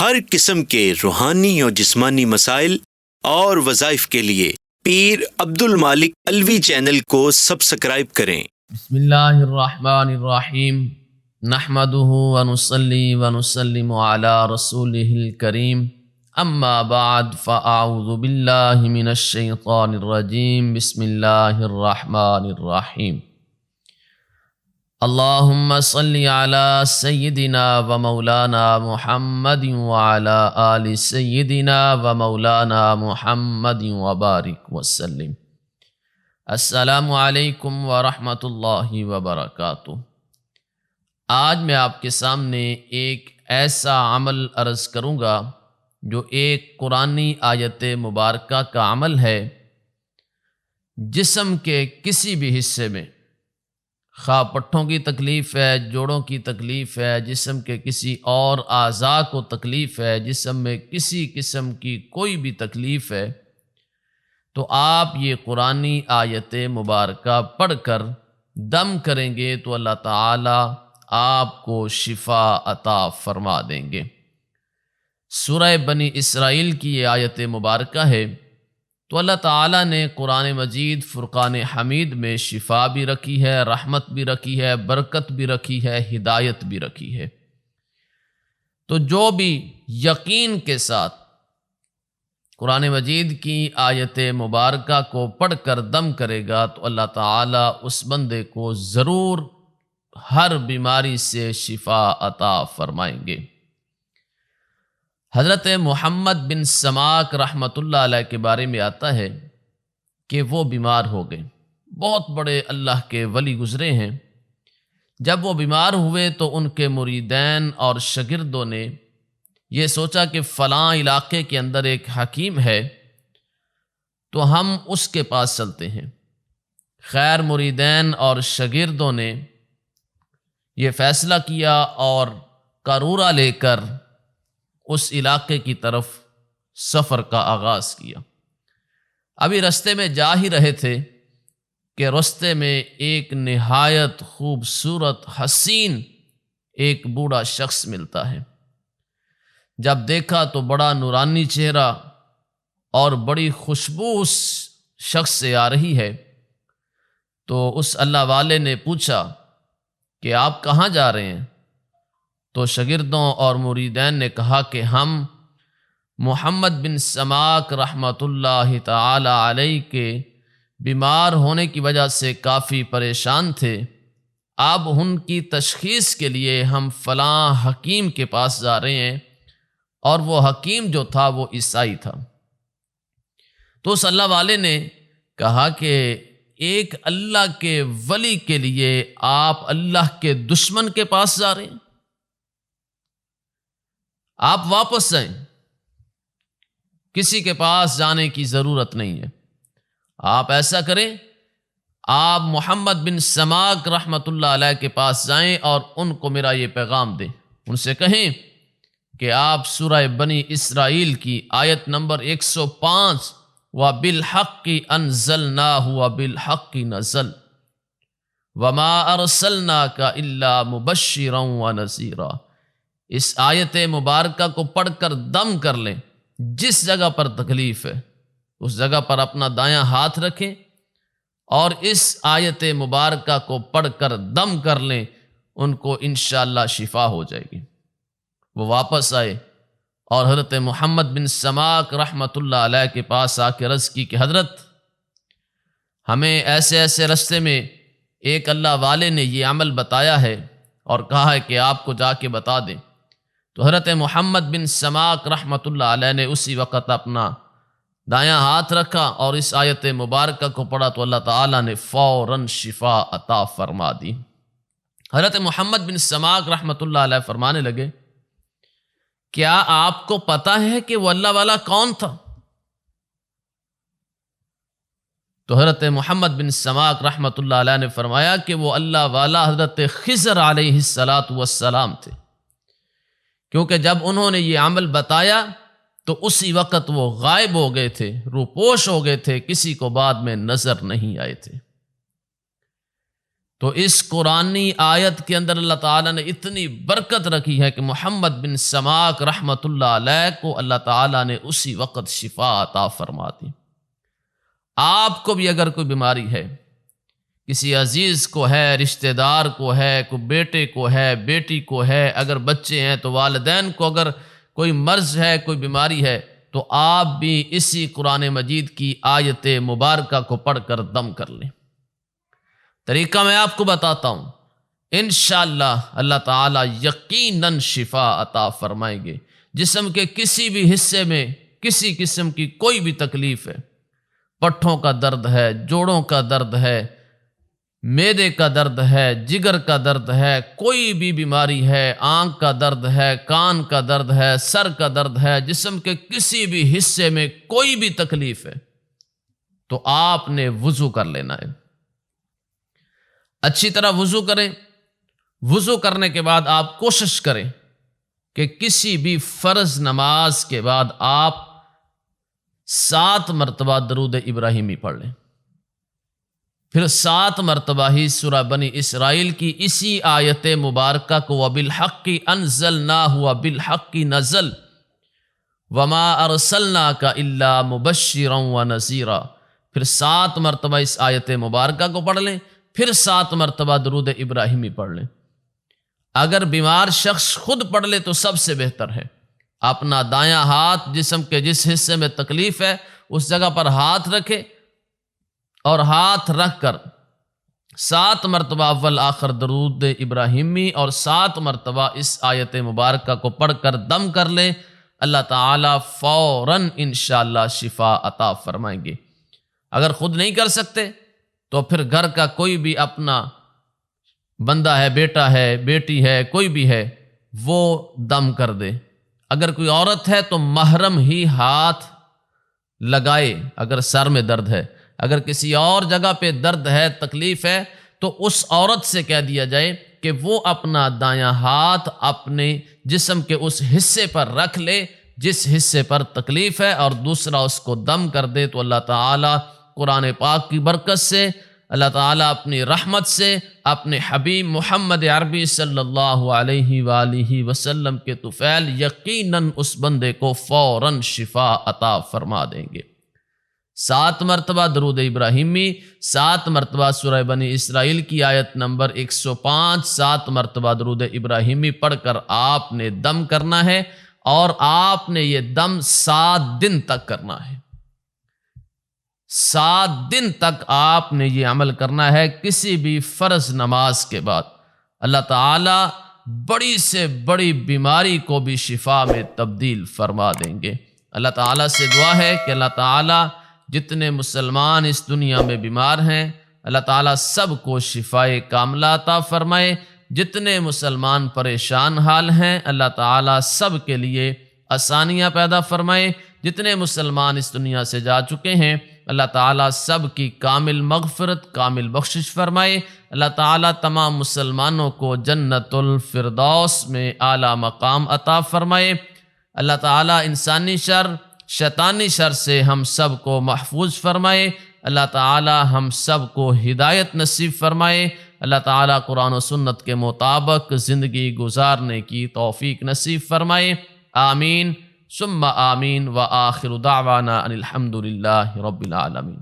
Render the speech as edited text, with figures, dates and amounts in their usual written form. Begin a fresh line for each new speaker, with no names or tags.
ہر قسم کے روحانی اور جسمانی مسائل اور وظائف کے لیے پیر عبد المالک الوی چینل کو سبسکرائب کریں۔
بسم اللہ الرحمن الرحیم، نحمدہ ونصلی ونسلم علی رسولہ الکریم، اما بعد فاعوذ باللہ من الشیطان الرجیم، بسم اللہ الرحمن الرحیم۔ اللہم صلی علی سیدنا و مولانا محمد وعلی آل سیدنا و مولانا محمد وبارک وسلم۔ السلام علیکم ورحمۃ اللہ وبرکاتہ۔ آج میں آپ کے سامنے ایک ایسا عمل عرض کروں گا جو ایک قرآنی آیت مبارکہ کا عمل ہے۔ جسم کے کسی بھی حصے میں، خواہ پٹھوں کی تکلیف ہے، جوڑوں کی تکلیف ہے، جسم کے کسی اور اعضاء کو تکلیف ہے، جسم میں کسی قسم کی کوئی بھی تکلیف ہے، تو آپ یہ قرآنی آیت مبارکہ پڑھ کر دم کریں گے تو اللہ تعالی آپ کو شفا عطا فرما دیں گے۔ سورہ بنی اسرائیل کی یہ آیت مبارکہ ہے، تو اللہ تعالیٰ نے قرآن مجید فرقان حمید میں شفا بھی رکھی ہے، رحمت بھی رکھی ہے، برکت بھی رکھی ہے، ہدایت بھی رکھی ہے۔ تو جو بھی یقین کے ساتھ قرآن مجید کی آیت مبارکہ کو پڑھ کر دم کرے گا تو اللہ تعالیٰ اس بندے کو ضرور ہر بیماری سے شفا عطا فرمائیں گے۔ حضرت محمد بن سماک رحمۃ اللہ علیہ کے بارے میں آتا ہے کہ وہ بیمار ہو گئے، بہت بڑے اللہ کے ولی گزرے ہیں۔ جب وہ بیمار ہوئے تو ان کے مریدین اور شاگردوں نے یہ سوچا کہ فلاں علاقے کے اندر ایک حکیم ہے تو ہم اس کے پاس چلتے ہیں۔ خیر مریدین اور شاگردوں نے یہ فیصلہ کیا اور قارورہ لے کر اس علاقے کی طرف سفر کا آغاز کیا۔ ابھی رستے میں جا ہی رہے تھے کہ رستے میں ایک نہایت خوبصورت حسین ایک بوڑھا شخص ملتا ہے۔ جب دیکھا تو بڑا نورانی چہرہ اور بڑی خوشبو اس شخص سے آ رہی ہے، تو اس اللہ والے نے پوچھا کہ آپ کہاں جا رہے ہیں؟ تو شاگردوں اور مریدین نے کہا کہ ہم محمد بن سماک رحمۃ اللہ تعالی علیہ کے بیمار ہونے کی وجہ سے کافی پریشان تھے، اب ان کی تشخیص کے لیے ہم فلاں حکیم کے پاس جا رہے ہیں، اور وہ حکیم جو تھا وہ عیسائی تھا۔ تو اس اللہ والے نے کہا کہ ایک اللہ کے ولی کے لیے آپ اللہ کے دشمن کے پاس جا رہے ہیں، آپ واپس جائیں، کسی کے پاس جانے کی ضرورت نہیں ہے۔ آپ ایسا کریں، آپ محمد بن سماک رحمۃ اللہ علیہ کے پاس جائیں اور ان کو میرا یہ پیغام دیں، ان سے کہیں کہ آپ سورہ بنی اسرائیل کی آیت نمبر 105 وَبِالْحَقِّ أَنزَلْنَاهُ وَبِالْحَقِّ نَزَلَ وَمَا أَرْسَلْنَاكَ إِلَّا مُبَشِّرًا وَنَذِيرًا، اس آیت مبارکہ کو پڑھ کر دم کر لیں۔ جس جگہ پر تکلیف ہے اس جگہ پر اپنا دایاں ہاتھ رکھیں اور اس آیت مبارکہ کو پڑھ کر دم کر لیں، ان کو انشاءاللہ شفا ہو جائے گی۔ وہ واپس آئے اور حضرت محمد بن سماک رحمۃ اللہ علیہ کے پاس آ کے عرض کی کہ حضرت، ہمیں ایسے ایسے رستے میں ایک اللہ والے نے یہ عمل بتایا ہے اور کہا ہے کہ آپ کو جا کے بتا دیں۔ تو حضرت محمد بن سماک رحمۃ اللہ علیہ نے اسی وقت اپنا دایاں ہاتھ رکھا اور اس آیت مبارکہ کو پڑھا تو اللہ تعالیٰ نے فوراً شفا عطا فرما دی۔ حضرت محمد بن سماک رحمۃ اللہ علیہ فرمانے لگے، کیا آپ کو پتہ ہے کہ وہ اللہ والا کون تھا؟ تو حضرت محمد بن سماک رحمۃ اللہ علیہ نے فرمایا کہ وہ اللہ والا حضرت خضر علیہ السلام تھے، کیونکہ جب انہوں نے یہ عمل بتایا تو اسی وقت وہ غائب ہو گئے تھے، روپوش ہو گئے تھے، کسی کو بعد میں نظر نہیں آئے تھے۔ تو اس قرآنی آیت کے اندر اللہ تعالیٰ نے اتنی برکت رکھی ہے کہ محمد بن سماک رحمۃ اللہ علیہ کو اللہ تعالیٰ نے اسی وقت شفا عطا فرما دی۔ آپ کو بھی اگر کوئی بیماری ہے، کسی عزیز کو ہے، رشتہ دار کو ہے، کوئی بیٹے کو ہے، بیٹی کو ہے، اگر بچے ہیں تو والدین کو اگر کوئی مرض ہے، کوئی بیماری ہے، تو آپ بھی اسی قرآن مجید کی آیت مبارکہ کو پڑھ کر دم کر لیں۔ طریقہ میں آپ کو بتاتا ہوں، انشاءاللہ اللہ تعالیٰ یقیناً شفا عطا فرمائیں گے۔ جسم کے کسی بھی حصے میں کسی قسم کی کوئی بھی تکلیف ہے، پٹھوں کا درد ہے، جوڑوں کا درد ہے، معدے کا درد ہے، جگر کا درد ہے، کوئی بھی بیماری ہے، آنکھ کا درد ہے، کان کا درد ہے، سر کا درد ہے، جسم کے کسی بھی حصے میں کوئی بھی تکلیف ہے تو آپ نے وضو کر لینا ہے۔ اچھی طرح وضو کریں۔ وضو کرنے کے بعد آپ کوشش کریں کہ کسی بھی فرض نماز کے بعد آپ 7 مرتبہ درود ابراہیمی پڑھ لیں، پھر 7 مرتبہ ہی سورہ بنی اسرائیل کی اسی آیت مبارکہ کو وَبِالْحَقِّ أَنزَلْنَاهُ وَبِالْحَقِّ نَزَلَ وَمَا أَرْسَلْنَاكَ إِلَّا مُبَشِّرًا وَنَذِيرًا، پھر 7 مرتبہ اس آیت مبارکہ کو پڑھ لیں، پھر 7 مرتبہ درود ابراہیمی پڑھ لیں۔ اگر بیمار شخص خود پڑھ لے تو سب سے بہتر ہے۔ اپنا دایاں ہاتھ جسم کے جس حصے میں تکلیف ہے اس جگہ پر ہاتھ رکھے اور ہاتھ رکھ کر 7 مرتبہ اول آخر درود ابراہیمی اور 7 مرتبہ اس آیت مبارکہ کو پڑھ کر دم کر لیں، اللہ تعالیٰ فوراً انشاءاللہ شفا عطا فرمائیں گے۔ اگر خود نہیں کر سکتے تو پھر گھر کا کوئی بھی اپنا بندہ ہے، بیٹا ہے، بیٹی ہے، کوئی بھی ہے، وہ دم کر دے۔ اگر کوئی عورت ہے تو محرم ہی ہاتھ لگائے اگر سر میں درد ہے۔ اگر کسی اور جگہ پہ درد ہے، تکلیف ہے، تو اس عورت سے کہہ دیا جائے کہ وہ اپنا دایاں ہاتھ اپنے جسم کے اس حصے پر رکھ لے جس حصے پر تکلیف ہے اور دوسرا اس کو دم کر دے، تو اللہ تعالیٰ قرآن پاک کی برکت سے، اللہ تعالیٰ اپنی رحمت سے، اپنے حبیب محمد عربی صلی اللہ علیہ وآلہ وسلم کے طفیل یقیناً اس بندے کو فوراً شفا عطا فرما دیں گے۔ 7 مرتبہ درود ابراہیمی، 7 مرتبہ سورہ بنی اسرائیل کی آیت نمبر 105، 7 مرتبہ درود ابراہیمی پڑھ کر آپ نے دم کرنا ہے، اور آپ نے یہ دم 7 دن تک کرنا ہے۔ 7 دن تک آپ نے یہ عمل کرنا ہے کسی بھی فرض نماز کے بعد۔ اللہ تعالیٰ بڑی سے بڑی بیماری کو بھی شفا میں تبدیل فرما دیں گے۔ اللہ تعالیٰ سے دعا ہے کہ اللہ تعالیٰ جتنے مسلمان اس دنیا میں بیمار ہیں، اللہ تعالیٰ سب کو شفائے کاملہ عطا فرمائے۔ جتنے مسلمان پریشان حال ہیں، اللہ تعالیٰ سب کے لیے آسانیاں پیدا فرمائے۔ جتنے مسلمان اس دنیا سے جا چکے ہیں، اللہ تعالیٰ سب کی کامل مغفرت، کامل بخشش فرمائے۔ اللہ تعالیٰ تمام مسلمانوں کو جنت الفردوس میں اعلیٰ مقام عطا فرمائے۔ اللہ تعالیٰ انسانی شر، شیطانی شر سے ہم سب کو محفوظ فرمائے۔ اللہ تعالیٰ ہم سب کو ہدایت نصیب فرمائے۔ اللہ تعالیٰ قرآن و سنت کے مطابق زندگی گزارنے کی توفیق نصیب فرمائے۔ آمین ثم آمین، وآخر دعوانا ان الحمد للہ رب العالمین۔